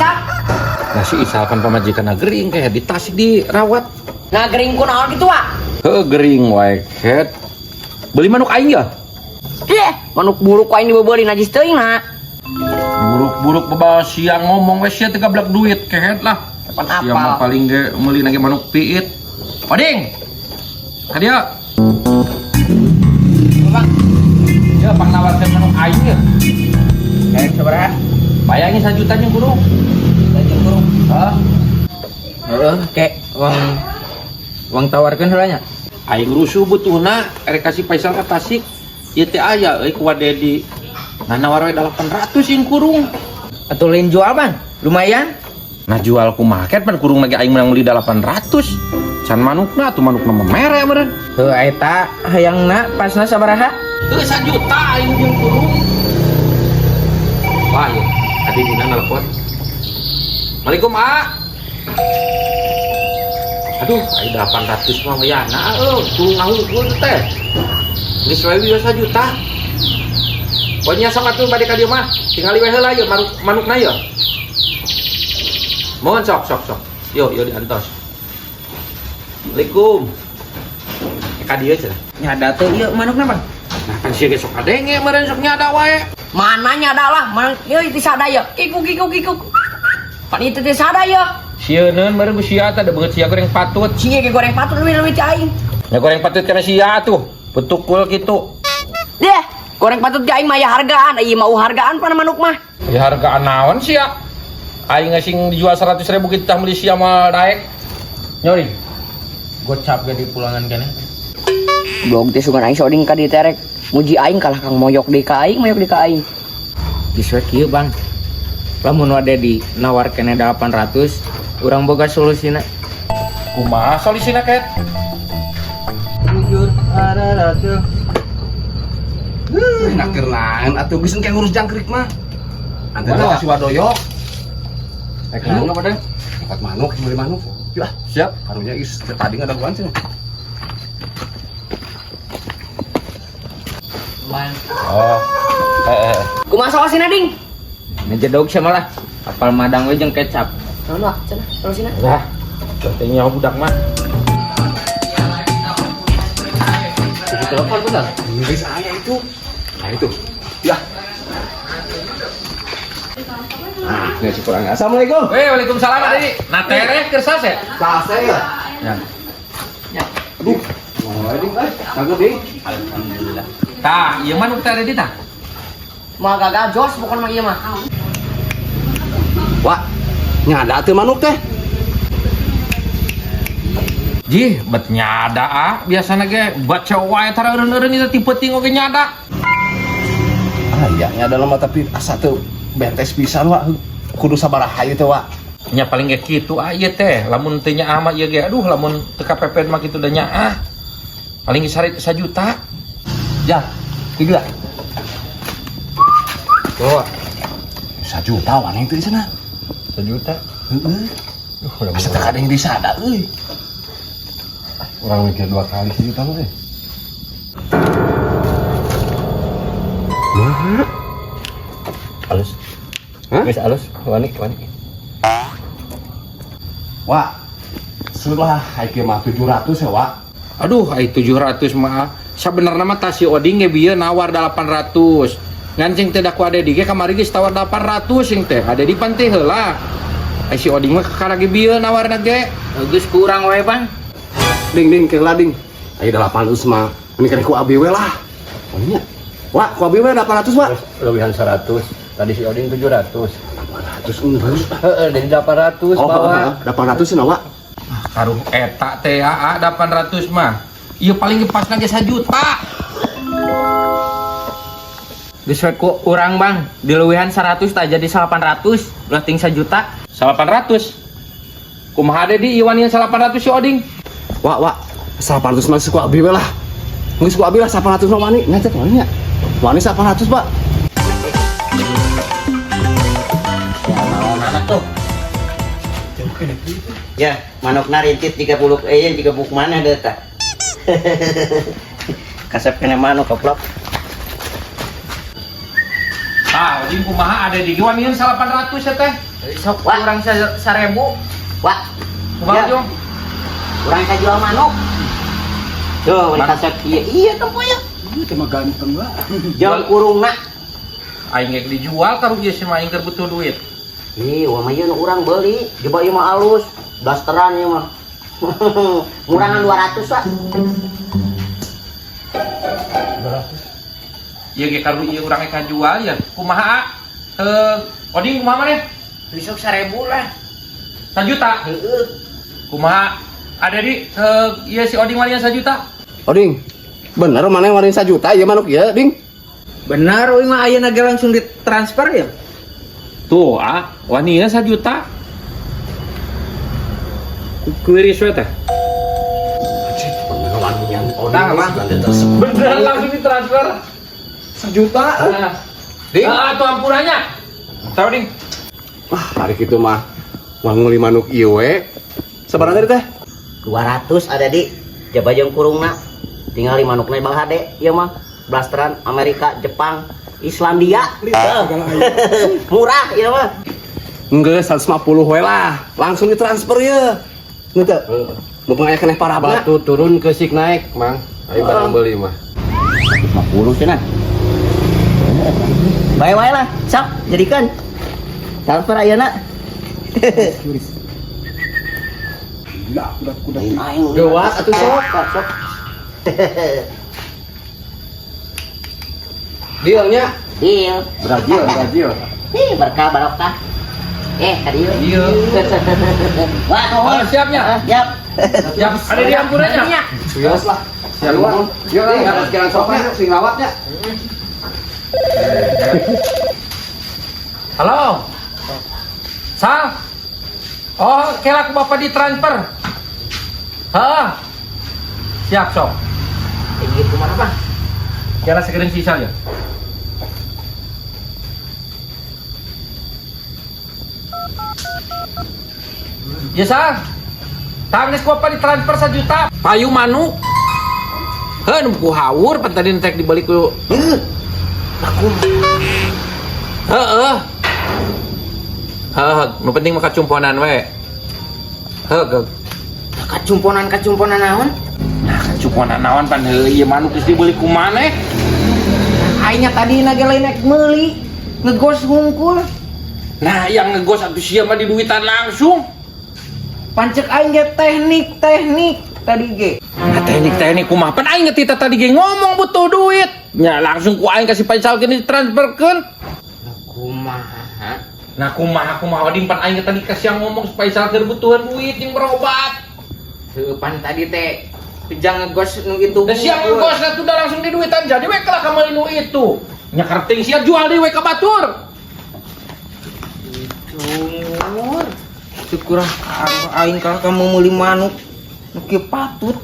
Isa? Nasi Isa kan pamajikan gering kayak di Tasik dirawat. Nah gering ku naon gitu wa? Gering wae ket. Beli manuk aing ya? Manuk buruk wae dibeuli najis teuing na. Buruk-buruk beba siang ngomong we sia teu gablak duit kehet lah. Kapan Sia mah apa? paling ge meuli nage manuk piit. Oding. Hadia. Bang, Ya pang nawarkeun manuk aing ya. kayak sabaraha? Bayangin 1 juta jeung burung. Lanjut burung. Heeh. Kek uang tawarkeun heula nya. Aing rusuh butuhna erek kasih Faisal ka Tasik. Ieu teh aya euy ku Wadedi. Nah nawar we 800 ing kurung. Atuh lain jual Bang. Lumayan. Nah jual kumaha ket pan kurung lagi aing menang beli 800. Can manukna atuh manukna mah mere meureun. Tuh eta hayangna pasna sabaraha? Teu 1 juta aing jeung kurung. Wah, ya. Tadi dina nelpon. Assalamualaikum, A. Aduh, aing 800 mah wayana kurung ngahungkul teh. Geus wae 1 juta. Pokoknya sok atuh bade ka dieu mah. Tingali we heula yeuh manukna yeuh. Mohon sok. Yo diantos. Assalamualaikum. Ka dieu cenah. Nyada teu ieu manukna Bang. Nah kan sih besok adenge meureun sok nyada wae. Mana nyada lah, man ieu ti sadaya. Kiku. Pan itu teh sadaya. Sieun meureun ku sia teh da beungeut sia goreng patut. Cie ge goreng patut leuwih ti aing. Ya goreng patut kana sia tuh. Betukul kitu. Deh, goreng patut ti aing mah ya hargaan, ieu mah hargaan pan manuk mah. Ya hargaan naon sia? Aing ngasing dijual 100.000 kita beli sia mah daek. Nyori. Gocap ge di pulangan keneh. Blog teh sugan aing soding ka dieu teh rek. Muji aing kalah kang moyok di ka aing. Geus we kieu Bang. Lamun Wadedi nawarkeun 800, urang boga solusina. Kumaha solusina ket? Jujur ada ratu. Nak kerlaan atuh geus engke ngurus jangkrik mah. Antara kasih wadoyok. Ekna apa deh? Dapat manuk, beli manuk. Yah, Siap. karunya is tadi ada gua sih. Oh. Kumaha solusina ding? Ngejedog sia malah. Apal madang we jeung kecap. Naon wah cenah solusina? Lah. Teh nyawa budak mah. Itu telepon benar. Ini saya itu. Nah itu. Ya. Nah, ini si kurangnya. Assalamualaikum. Waalaikumsalam Adi. Nah tereh keur sase. Selesai ya. Ya. Aduh. Oh, ini guys. Kagak ding. Alhamdulillah. Tah, ieu manuk teh ada di tah? Mah gagah jos bukan mah ieu mah. Wah. Nyada teh manuk teh. Jih, bet nyada biasana ge baca wae tara eureun-eureun ieu tipe ting oge nyada. Ah, iya nyada lama tapi asa teu bentes pisan wa. Kudu sabaraha ieu teh wa. Nya paling ge kitu ieu teh, lamun teu nyaah mah ieu ge aduh lamun teu kapepet mah kitu da nyaah. Paling ge 1 juta. Ya. 3. Tuh, 1 juta waneng teh di sana. 1 juta. Heeh. Udah Asa teh kadang di sada euy. orang mikir 2 kali 1 juta mah. Halus. Hah? Geus halus, wani. Wah, sudah haike mah 700 ya, Wak. Aduh, ai 700 mah. Sabenerna mah tas si Oding ge bieu nawar 800. Ngancing teh da ku Ade ge kamari geus tawar 800 sing teh. Ade di pan teh heula. Ai si Oding mah kakara ge bieu nawarna ge. Geus kurang wae Bang. Ding kelah ding. Ayo 800 mah. Ini kan ku abi we lah. Oh nya. Wak, ku abi we 800, Wak. Lebihan 100. Tadi si Oding 700. 800 enggak. Heeh, dari 800 Oh, bawa. 800 sih, Wak. Karuh eta teh 800 mah. Ieu paling ge pasna ge 1 juta. Geus we ku urang Bang, dileuwihan 100 tah jadi 800, ulah ting 1 juta. 800. Kumaha ade di iwan yang 800 si Oding? Wak. 800 mah ku abi we lah. Geus ku abi lah 800 mah wani. Nya cek wani nya. Wani 800, Pak. Anak tuh. Ya, manuk narintit 30 tiga buk mana deh tak? Kasep kena manuk keplok. Ah, Oding kumaha ada di giwanian 800 ya teh. Sok Wah. kurang 1000. Wah, Kumaha Ya. Jong? kurang saya jual manuk. Tuh, mereka sok iya tempo ya. Itu mah ganteng lah. Jual kurungna. Aing ge dijual karo ieu mah aing keur butuh duit. Ih, wah mah ieu nu urang beli. Coba ieu mah alus. Blasteran ieu mah. Ngurangan 200 lah. Ieu ge karo ieu urang eka jual ya. Kumaha? Oding kumaha maneh? Besok 1000 lah. 1 juta. Heeh. Kumaha? Ada di ieu si Oding walian 1 juta. Oding, bener mana yang warin 1 juta ya manuk ya, Ding? Benar, euy mah ayeuna ge langsung ditransfer ya. Tuh, wanian 1 juta. Kuiris we teh. Bener wanian Oding. Nah, Bang. Beneran langsung ditransfer. 1 juta. Nah. Ding. Tuh ampunannya. Tahu ding. Wah, hari itu mah nguli manuk ieu we. Sabarang tadi teh? 200 ada di coba jeung kurungna. Tinggal di manukna Bang Hade. Ieu mah blasteran Amerika, Jepang, Islandia. Murah ieu mah. Enggak, 150 we lah. Langsung ditransfer ya. Nanti, mumpung aya keneh parabna. Batu turun ke sik naik, Mang. Ayo barang beli mah. 150 cenah. Bae-bae lah, sok jadikan. Transfer ayeuna. Aing Gawat atuh sok. sok. Dealnya Deal. Brazil. Ih, berkah barokah. Kadieu. Iya. Wah, nuhun. Siapnya? Siap. Siap. Ada di ampunannya. Siap lah. Siap lah. Yuk, ada sekarang sopnya, sing ngawatnya. Halo. Sal. Oh, kira aku bapak ditransfer. Hah. Siap, sok. Gitu mana, Bang? Kira sekirin sisa ya. Ya Sal. Tangis ku apa ditransfer 1 juta. Payu manuk. Heh, nu hawur pan tadi entek dibalik ku. Heeh. Heeh, nu penting mah kacumponan we. Heeh. Kacumponan naon? Nah, kacumponan naon pan heuh ieu manuk geus dibeli ku maneh. Aingnya tadi nage lain meuli, ngegos hungkul. Nah, yang ngegos atuh sia mah diduitan langsung. Pancek aing ge teknik tadi ge. Nah, teknik kumaha pan aing ngetita tadi ge ngomong butuh duit. Nya langsung ku aing kasih paisal gini ditransferkeun. Kumaha? Nah, kumaha oding pan aing tadi kasih yang ngomong paisal keur butuhan duit yang berobat. Heuh pan tadi teh pejang ngegos nu gitu. Da siang ngegos na tuh udah langsung diduitan jadi we kalah kamari nu itu. Nya kerting sia jual deui we ka batur. Umur. Syukur aing kalau kamu meuli manuk. Nu kieu patut.